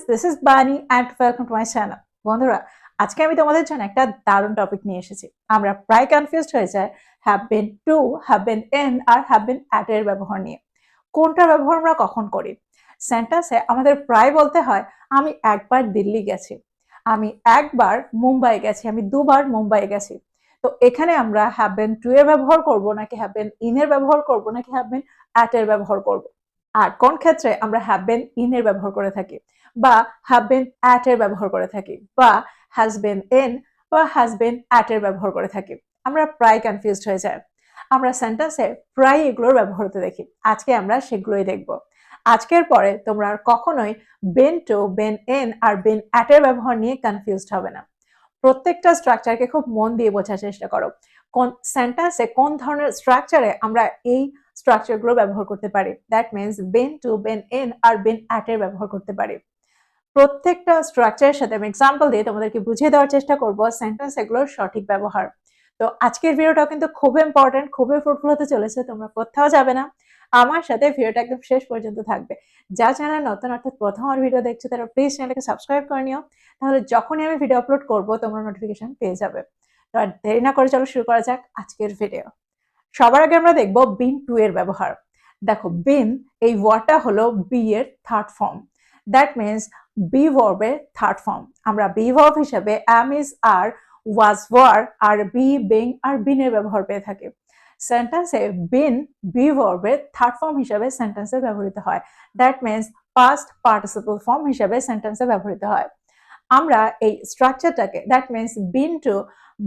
friends, this is Bani and welcome to my channel. বন্ধুরা, আজকে আমি তোমাদের জন্য একটা দারুণ টপিক নিয়ে এসেছি। আমরা প্রায় কনফিউজড হয়ে যাই have been to, have been in আর হ্যাভ বিন অ্যাট এর ব্যবহার নিয়ে। কোনটার ব্যবহার আমরা কখন করি? সেন্টেন্সে আমাদের প্রায় বলতে হয় আমি একবার দিল্লি গেছি, আমি একবার মুম্বাই গেছি, আমি দুবার মুম্বাই গেছি। তো এখানে আমরা হ্যাভ বিন টু এর ব্যবহার করব নাকি হ্যাভ বিন ইন এর ব্যবহার করব নাকি হ্যাভ বিন অ্যাট এর ব্যবহার করব? আর কোন ক্ষেত্রে আমরা হ্যাভ বিন ইন এর ব্যবহার করে থাকি বা হ্যাভ বিন অ্যাট এর ব্যবহার করে থাকি বা হ্যাজ বিন ইন বা হ্যাজ বিন অ্যাট এর ব্যবহার করে থাকি? আমরা প্রায় কনফিউজড হয়ে যাই। আমরা সেন্টেন্সে প্রায় এগুলোর ব্যবহার হতে দেখি। আজকে আমরা সেগুলোই দেখব। আজকের পরে তোমরা আর কখনোই বিন টু, বিন ইন আর বিন অ্যাট এর ব্যবহার নিয়ে কনফিউজড হবে না। প্রত্যেকটা স্ট্রাকচারকে খুব মন দিয়ে বোঝার চেষ্টা করো। কোন সেন্টেন্সে কোন ধরনের স্ট্রাকচারে আমরা এই স্ট্রাকচারগুলো ব্যবহার করতে পারি। That means been to, been in আর বিন অ্যাট এর ব্যবহার করতে পারি। প্রত্যেকটা স্ট্রাকচারের সাথে আমি এক্সাম্পল দিয়ে তোমাদেরকে বুঝিয়ে দেওয়ার চেষ্টা করবো সেন্টেন্স এগুলোর সঠিক ব্যবহার। তো আজকের ভিডিওটাও কিন্তু খুব ইম্পর্টেন্ট, খুবই ফ্রুটফুল হতে চলেছে। তোমরা কোথাও যাবে না, আমার সাথে ভিডিওটা একদম শেষ পর্যন্ত থাকবে। যা চ্যানেল নতুন অর্থাৎ প্রথম আমার ভিডিও দেখছো তারা প্লিজ চ্যানেলকে সাবস্ক্রাইব করে নিও, তাহলে যখনই আমি ভিডিও আপলোড করবো তোমরা নোটিফিকেশন পেয়ে যাবে। তো আর দেরি না করে চলো শুরু করা যাক আজকের ভিডিও। সবার আগে আমরা দেখবো বিন টু এর ব্যবহার। দেখো বিন এই ওয়ার্ডটা হলো বি এর third form. That means be ভার্বের থার্ড ফর্ম। আমরা বি ভার্ব হিসেবে am, is, are, was, were আর বি, বিং আর বিনের ব্যবহার পেয়ে থাকি। সেন্টেন্সে বিন বি ভার্বের থার্ড ফর্ম হিসেবে সেন্টেন্সে ব্যবহৃত হয়। That means past participle form হিসেবে সেন্টেন্সে ব্যবহৃত হয়। আমরা এই স্ট্রাকচারটাকে দ্যাট মিনস বিন টু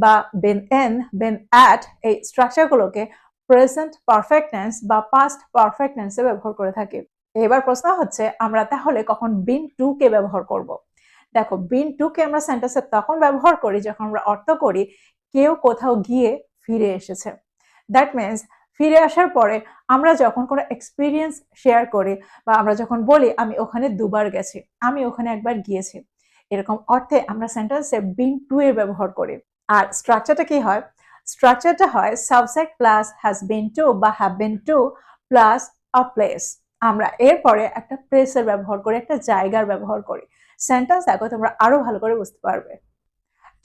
বা বিন ইন, বিন অ্যাট এই স্ট্রাকচারগুলোকে প্রেজেন্ট পারফেক্ট টেন্স বা পাস্ট পারফেক্ট টেন্সে ব্যবহার করে থাকি। এবার প্রশ্ন হচ্ছে আমরা তাহলে কখন বিন টু কে ব্যবহার করব? দেখো বিন টু কে আমরা সেন্টেন্সে তখন ব্যবহার করি যখন আমরা অর্থ করি কেউ কোথাও গিয়ে ফিরে এসেছে। দ্যাট মিনস ফিরে আসার পরে আমরা যখন কোনো এক্সপিরিয়েন্স শেয়ার করি বা আমরা যখন বলি আমি ওখানে দুবার গেছি, আমি ওখানে একবার গিয়েছি, এরকম অর্থে আমরা সেন্টেন্সে বিন টু এর ব্যবহার করি। আর স্ট্রাকচারটা কি হয়? স্ট্রাকচারটা হয় subject plus has been to বা have been to plus a place. আমরা এরপরে একটা প্লেসের ব্যবহার করি, একটা জায়গার ব্যবহার করি। সেন্টেন্স দেখো তোমরা আরো ভালো করে বুঝতে পারবে।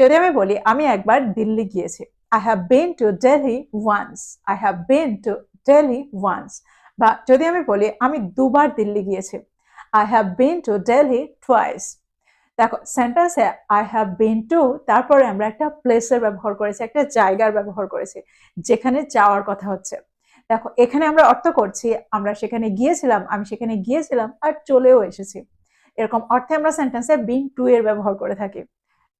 যদি আমি বলি আমি একবার দিল্লি গিয়েছি, I have been to Delhi once. I have been to Delhi once. বা যদি আমি বলি আমি দুবার দিল্লি গিয়েছি, I have been to Delhi twice. দেখো সেন্টেন্সে আই হ্যাভ বিন টু তারপরে আমরা একটা প্লেসের ব্যবহার করেছি, একটা জায়গার ব্যবহার করেছি যেখানে যাওয়ার কথা হচ্ছে। দেখো এখানে আমরা অর্থ করছি আমরা সেখানে গিয়েছিলাম, আমি সেখানে গিয়েছিলাম আর চলেও এসেছি। এরকম অর্থে আমরা সেন্টেন্সে বিন টু এর ব্যবহার করে থাকি।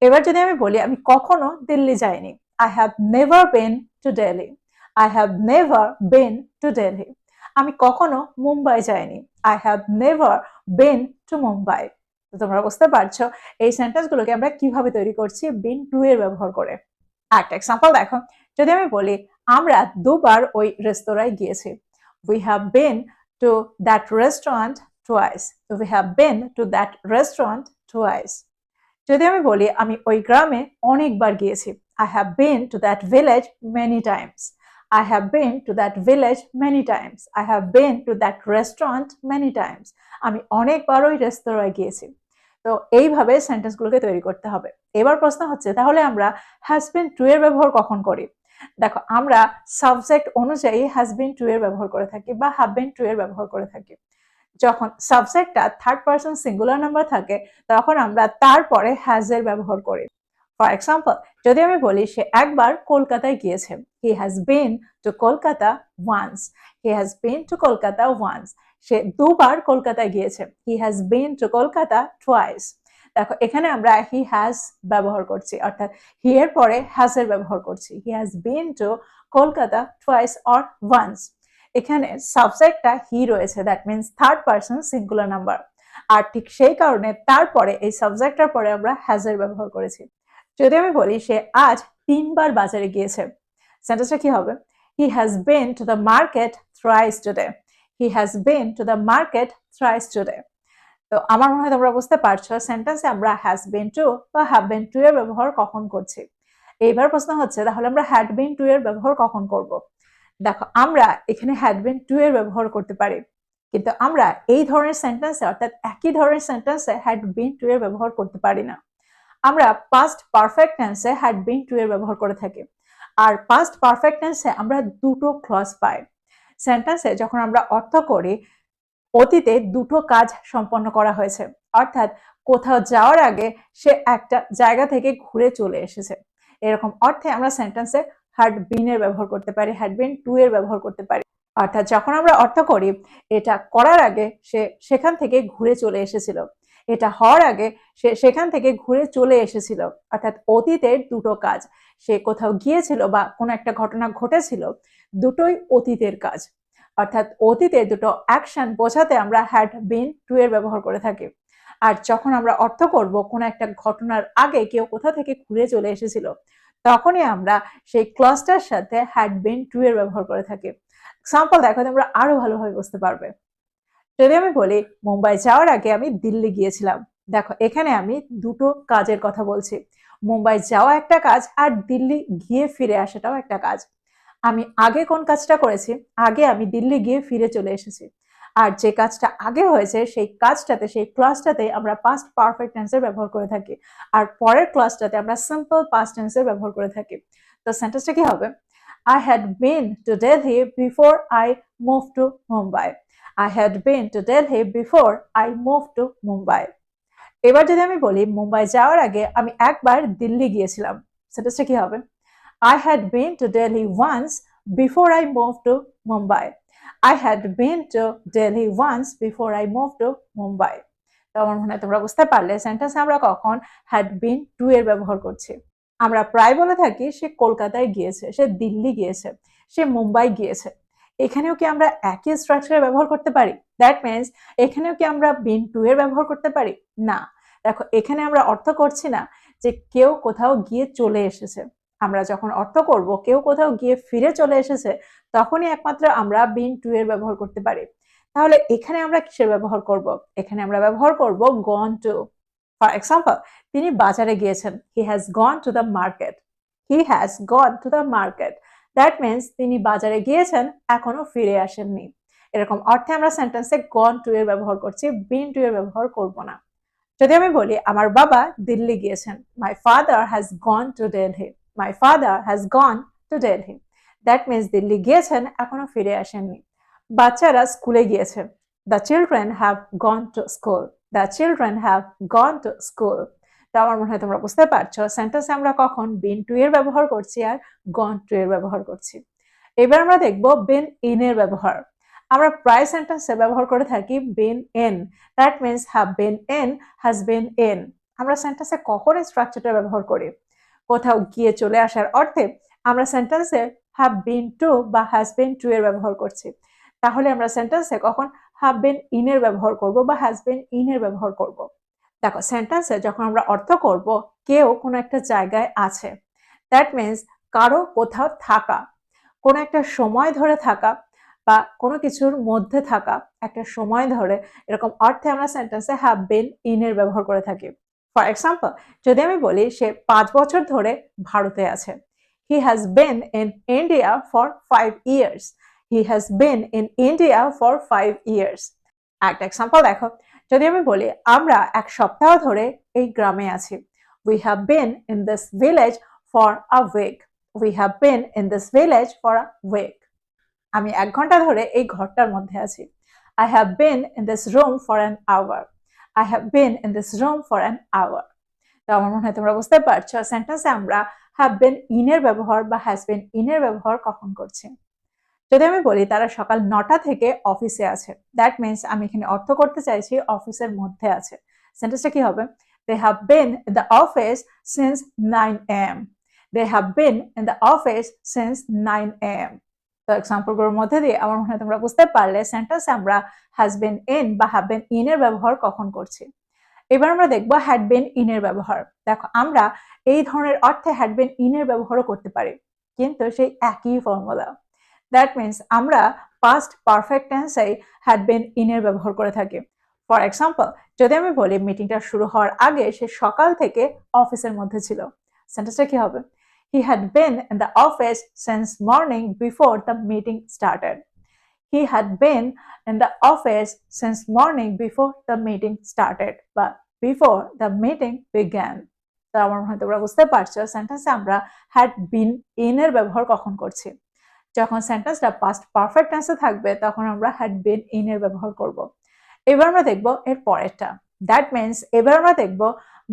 এবার যদি আমি বলি আমি কখনো দিল্লি যাইনি, I have never been to Delhi. I have never been to Delhi. আমি কখনো মুম্বাই যাইনি, I have never been to Mumbai. তোমরা বুঝতে পারছো এই সেন্টেন্সগুলোকে আমরা কিভাবে তৈরি করছি বিন টু এর ব্যবহার করে। একটা এক্সাম্পল দেখো, যদি আমি বলি আমরা দুবার ওই রেস্তোরাঁয় গিয়েছি, we have been to that restaurant twice. We have been to that restaurant twice. যদি আমি বলি আমি ওই গ্রামে অনেকবার গিয়েছি, I have been to that village many Times. I have been to that village many times. I have been to that restaurant many times. আমি অনেকবার ওই রেস্তোরাঁয় গিয়েছি। তো এইভাবে সেন্টেন্সগুলোকে তৈরি করতে হবে। এবার প্রশ্ন হচ্ছে তাহলে আমরা হ্যাজ বিন টু এর ব্যবহার কখন করি? দেখো আমরা সাবজেক্ট অনুযায়ী হ্যাজ বিন টু এর ব্যবহার করে থাকি বা হ্যাভ বিন টু এর ব্যবহার করে থাকি। যখন সাবজেক্টটা থার্ড পারসন সিঙ্গুলার নাম্বার থাকে তখন আমরা তারপরে হ্যাজ এর ব্যবহার করি। ফর এক্সাম্পল, যদি আমি বলি সে একবার কলকাতায় গিয়েছে, he has been to Kolkata once. He has been to Kolkata once. সে দুবার কলকাতায় গিয়েছে, he has been to Kolkata twice. দেখো এখানে আমরা হি হ্যাজ ব্যবহার করছি, অর্থাৎ হি এর পরে হ্যাজ এর ব্যবহার করছি। He has been to Kolkata twice or once. এখানে সাবজেক্টটা হি রয়েছে, that means third person singular number. আর ঠিক সেই কারণে তারপরে এই সাবজেক্টটার পরে আমরা হ্যাজ এর ব্যবহার করেছি। যদি আমি বলি সে আজ তিনবার বাজারে গিয়েছে, সেন্টেন্সটা কি হবে? হি has been to the market thrice today. He has been to the market thrice today. তো আমার মনে হয় তোমরা বুঝতে পারছো সেন্টেন্সে আমরা হ্যাজ বিন টু বা হ্যাভ বিন টু এর ব্যবহার কখন করছি। এইবার প্রশ্ন হচ্ছে তাহলে আমরা হ্যাড বিন টু এর ব্যবহার কখন করব? দেখো আমরা এখানে হ্যাড বিন টু এর ব্যবহার করতে পারি কিন্তু আমরা এই ধরনের সেন্টেন্সে অর্থাৎ একই ধরনের সেন্টেন্সে হ্যাড বিন টু এর ব্যবহার করতে পারি না। আমরা পাস্ট পারফেক্ট টেন্সে হ্যাড বিন টু এর ব্যবহার করে থাকি। আর পাস্ট পারফেক্ট টেন্সে আমরা দুটো ক্লজ পাই। সেন্টেন্সে যখন আমরা অর্থ করি অতীতে দুটো কাজ সম্পন্ন করা হয়েছে, অর্থাৎ কোথাও যাওয়ার আগে সে একটা জায়গা থেকে ঘুরে চলে এসেছে, এরকম অর্থে আমরা সেন্টেন্সে হ্যাড বিন এর ব্যবহার করতে পারি, হ্যাড বিন টু এর ব্যবহার করতে পারি। অর্থাৎ যখন আমরা অর্থ করি এটা করার আগে সে সেখান থেকে ঘুরে চলে এসেছিল, এটা হওয়ার আগে সে সেখান থেকে ঘুরে চলে এসেছিল, অর্থাৎ অতীতের দুটো কাজ, সে কোথাও গিয়েছিল বা কোনো একটা ঘটনা ঘটেছিল, দুটোই অতীতের কাজ। অর্থাৎ অতীতের দুটো অ্যাকশন বোঝাতে আমরা হ্যাড বিন টু এর ব্যবহার করে থাকি। আর যখন আমরা অর্থ করব কোনো একটা ঘটনার আগে কেউ কোথা থেকে ঘুরে চলে এসেছিল, তখনই আমরা সেই ক্লজটার সাথে হ্যাড বিন টু এর ব্যবহার করে থাকি। এক্সাম্পল দেখো, তোমরা আরো ভালোভাবে বুঝতে পারবে। যদি আমি বলি মুম্বাই যাওয়ার আগে আমি দিল্লি গিয়েছিলাম, দেখো এখানে আমি দুটো কাজের কথা বলছি। মুম্বাই যাওয়া একটা কাজ আর দিল্লি গিয়ে ফিরে আসাটাও একটা কাজ। আমি আগে কোন কাজটা করেছি, আগে আমি দিল্লি গিয়ে ফিরে চলে এসেছি। আর যে কাজটা আগে হয়েছে সেই কাজটাতে, সেই ক্লাসটাতে আমরা পাস্ট পারফেক্ট টেন্সের ব্যবহার করে থাকি, আর পরের ক্লাসটাতে আমরা সিম্পল পাস্ট টেন্সের ব্যবহার করে থাকি। তো সেন্টেন্সটা কি হবে? I had been to Delhi before I moved to Mumbai. I had been to Delhi before I moved to Mumbai. এবার যদি আমি বলি মুম্বাই যাওয়ার আগে আমি একবার দিল্লি গিয়েছিলাম, সেন্টেন্সটা কি হবে? I had been to Delhi once before I moved to Mumbai. I had been to Delhi once before I moved to Mumbai. তো আমার মনে হয় তোমরা বুঝতে পারলে সেন্টেন্সে আমরা কখন had been to এর ব্যবহার করছি। আমরা প্রায় বলে থাকি সে কলকাতায় গিয়েছে, সে দিল্লি গিয়েছে, সে মুম্বাই গিয়েছে। এখানেও কি আমরা একই স্ট্রাকচারে ব্যবহার করতে পারি? দ্যাট মিনস এখানেও কি আমরা বিন টু এর ব্যবহার করতে পারি? না। দেখো এখানে আমরা অর্থ করছি না যে কেউ কোথাও গিয়ে চলে এসেছে। আমরা যখন অর্থ করব কেউ কোথাও গিয়ে ফিরে চলে এসেছে, তখনই একমাত্র আমরা বিন টু এর ব্যবহার করতে পারি। তাহলে এখানে আমরা কিসের ব্যবহার করব? এখানে আমরা ব্যবহার করব গন টু। ফর এক্সাম্পল, তিনি বাজারে গিয়েছেন, he has gone to the market. He has gone to the market, that means তিনি বাজারে গিয়েছেন, এখনো ফিরে আসেননি। এরকম অর্থে আমরা সেন্টেন্সে গন টু এর ব্যবহার করছি, বিন টু এর ব্যবহার করব না। যদি আমি বলি আমার বাবা দিল্লি গিয়েছেন, my father has gone to Delhi. My father has gone to Delhi, that means Delhi গিয়েছেন, এখনো ফিরে আসেননি। বাচ্চারা স্কুলে গিয়েছে, the children have gone to school. The children have gone to school. তো আমার মনে হয় তোমরা বুঝতে পারছো সেন্টেন্সে আমরা কখন বিন টু এর ব্যবহার করছি আর গন টু এর ব্যবহার করছি। এবার আমরা দেখবো বিন ইন এর ব্যবহার। আমরা প্রায় সেন্টেন্সে ব্যবহার করে থাকি been in, that means have been in, has been in. আমরা সেন্টেন্সে কখন এই স্ট্রাকচারটা ব্যবহার করি? কোথাও গিয়ে চলে আসার অর্থে আমরা সেন্টেন্সে হ্যাভ বিন টু বা হ্যাজ বিন টু এর ব্যবহার করছি। তাহলে আমরা সেন্টেন্সে কখন হ্যাভ বিন ইন এর ব্যবহার করব বা হ্যাজ বিন ইন এর ব্যবহার করব? দেখো সেন্টেন্সে যখন আমরা অর্থ করব কেউ কোনো একটা জায়গায় আছে, দ্যাট মিনস কারো কোথাও থাকা, কোনো একটা সময় ধরে থাকা বা কোনো কিছুর মধ্যে থাকা একটা সময় ধরে, এরকম অর্থে আমরা সেন্টেন্সে হ্যাভ বিন ইন এর ব্যবহার করে থাকি। ফর এক্সাম্পল, যদি আমি বলি সে 5 বছর ধরে ভারতে আছে, হি has been in India for 5 years. He has been in India for 5 years. একটা এক্সাম্পল দেখো, যদি আমি বলি আমরা 1 সপ্তাহ ধরে এই গ্রামে আছি, we have been in this village for a week. We have been in this village for a week. আমি 1 ঘন্টা ধরে এই ঘরটার মধ্যে আছি, I have been in this room for an hour. I have been in this room for an hour. তো আমার মনে হয় তোমরা বুঝতে পারছো সেন্টেন্সে আমরা হ্যাভ বিন ইন এর ব্যবহার বা হ্যাজ বিন ইন এর ব্যবহার কখন করছি। যদি আমি বলি তারা সকাল 9টা থেকে অফিসে আছে, দ্যাট মিনস আমি এখানে অর্থ করতে চাইছি অফিসের মধ্যে আছে। সেন্টেন্সটা কি হবে? They have been in the office since 9 AM. They have been in the office since 9 AM. তো এক্সাম্পলগুলোর মধ্যে দিয়ে আমার মনে হয় তোমরা বুঝতে পারলে সেন্টেন্সে আমরা হ্যাজ বিন ইন বা হ্যাভ বিন ইন এর ব্যবহার কখন করছি। এবার আমরা দেখবো হ্যাড বিন ইন এর ব্যবহার। দেখো আমরা এই ধরনের অর্থে হ্যাড বিন ইন এর ব্যবহারও করতে পারি, কিন্তু সেই একই ফর্মুলা। দ্যাট মিনস আমরা পাস্ট পারফেক্ট টেন্সে হ্যাড বিন ইন এর ব্যবহার করে থাকি। ফর এক্সাম্পল, যদি আমি বলি মিটিংটা শুরু হওয়ার আগে সে সকাল থেকে অফিসের মধ্যে ছিল, সেন্টেন্সটা কি হবে? He had been in the office since morning before the meeting started. He had been in the office since morning before the meeting started বা বিফোর দ্য মিটিং বিগ্যান। তো আমার মনে হয় তোমরা বুঝতে পারছো সেন্টেন্সে আমরা হ্যাড বিন ইন এর ব্যবহার কখন করছি। যখন সেন্টেন্সটা পাস্ট পারফেক্ট টেন্সে থাকবে তখন আমরা হ্যাড বিন ইন এর ব্যবহার করব। এবার আমরা দেখব এর পরেরটা। দ্যাট মিনস এবার আমরা দেখব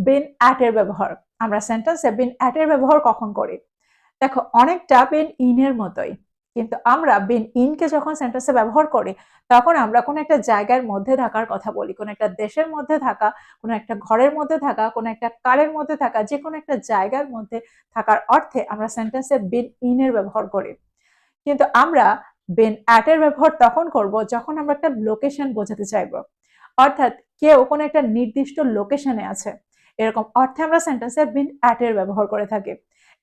বিন অ্যাট এর ব্যবহার। আমরা সেন্টেন্সে বিন অ্যাট এর ব্যবহার কখন করি? দেখো অনেকটা বিন ইন এর মতোই, কিন্তু আমরা বিন ইনকে যখন সেন্টেন্সে ব্যবহার করি তখন আমরা কোনো একটা জায়গার মধ্যে থাকার কথা বলি, কোনো একটা দেশের মধ্যে থাকা, কোনো একটা ঘরের মধ্যে থাকা, কোনো একটা কারের মধ্যে থাকা, যে কোনো একটা জায়গার মধ্যে থাকার অর্থে আমরা সেন্টেন্সে বিন ইন এর ব্যবহার করি। কিন্তু আমরা বিন অ্যাট এর ব্যবহার তখন করব যখন আমরা একটা লোকেশন বোঝাতে চাইব, অর্থাৎ কেউ কোনো একটা নির্দিষ্ট লোকেশনে আছে, এরকম অর্থে আমরা সেন্টেন্সে বিন অ্যাট এর ব্যবহার করে থাকি।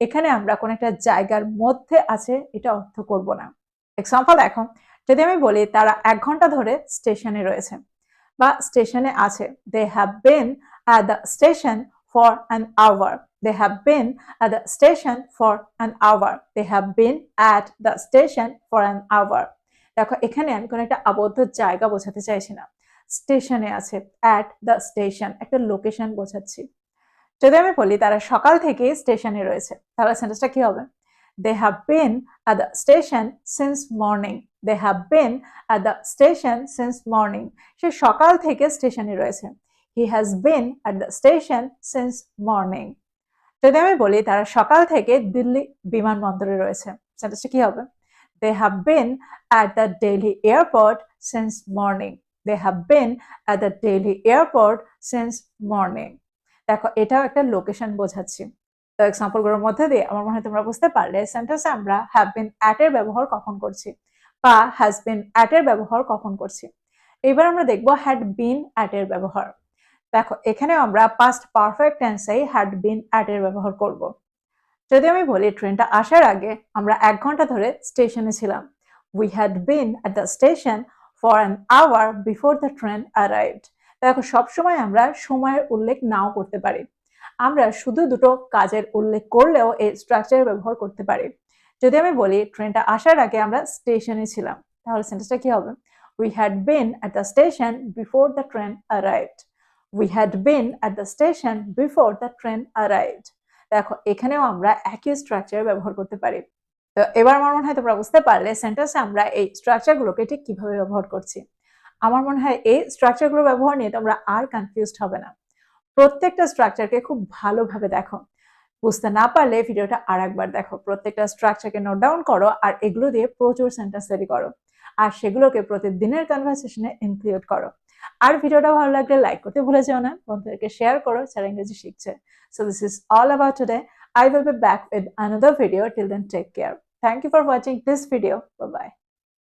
এখানে আমরা কোনো একটা জায়গার মধ্যে আছে এটা অর্থ করব না। এক্সাম্পল দেখো, যদি আমি বলি তারা 1 ঘন্টা ধরে স্টেশনে রয়েছে বা স্টেশনে আছে, they have been at the station for an hour. They have been at the station for an hour. They have been at the station for an hour. দেখো এখানে আমি কোনো একটা আবদ্ধ জায়গা বোঝাতে চাইছি না, স্টেশনে আছে, at the station একটা লোকেশন বোঝাচ্ছি। যদি আমি বলি তারা সকাল থেকে স্টেশনে রয়েছে, তাহলে সেন্টেন্সটা কি হবে? They have been at the station since morning. They have been at the station since morning. সে সকাল থেকে স্টেশনে রয়েছে। He has been at the station since morning. যদি আমি বলি তারা সকাল থেকে দিল্লি বিমানবন্দরে রয়েছে, সেন্টেন্সটা কি হবে? They have been at the Delhi airport since morning. They have been at the Delhi airport since morning. দেখো এটাও একটা লোকেশন বোঝাচ্ছি। তো এক্সাম্পলগুলোর মধ্যে দিয়ে আমার মনে হয় তোমরা বুঝতে পারলে সেন্টেন্সে আমরা হ্যাভ বিন অ্যাট এর ব্যবহার কখন করছি বা হ্যাজ বিন অ্যাট এর ব্যবহার কখন করছি। এবার আমরা দেখব হ্যাড বিন অ্যাট এর ব্যবহার। দেখো এখানে আমরা পাস্ট পারফেক্ট টেন্সে হ্যাড বিন অ্যাট এর ব্যবহার করব। যদি আমি বলি ট্রেনটা আসার আগে আমরা 1 ঘন্টা ধরে স্টেশনে ছিলাম, we had been at the station for an hour before the train arrived. দেখো সবসময় আমরা সময়ের উল্লেখ নাও করতে পারি, আমরা শুধু দুটো কাজের উল্লেখ করলেও এই স্ট্রাকচারের ব্যবহার করতে পারি। যদি আমি বলি ট্রেনটা আসার আগে আমরা স্টেশনে ছিলাম, তাহলে সেন্টেন্সটা কি হবে? We had been at the station before the train arrived. We had been at the station before the train arrived. দেখো এখানেও আমরা একই স্ট্রাকচার ব্যবহার করতে পারি। তো এবার আমার মনে হয় তোমরা বুঝতে পারলে সেন্টেন্সে আমরা এই স্ট্রাকচারগুলোকে ঠিক কিভাবে ব্যবহার করছি। আমার মনে হয় এই স্ট্রাকচারগুলো ব্যবহার নিয়ে তোমরা আর কনফিউজড হবে না। প্রত্যেকটা স্ট্রাকচারকে খুব ভালোভাবে দেখো, বুঝতে না পারলে ভিডিওটা আরেকবার দেখো, প্রত্যেকটা স্ট্রাকচারকে নোট ডাউন করো আর এগুলো দিয়ে প্রচুর সেন্টেন্স তৈরি করো আর সেগুলোকে প্রতিদিনের কনভারসেশনে ইনক্লুড করো। আর ভিডিওটা ভালো লাগলে লাইক করতে ভুলে যাও না, বন্ধুদেরকে শেয়ার করো যারা ইংরেজি শিখছে। So this is all about today. I will be back with another video. Till then, take care. Thank you for watching this video. Bye bye.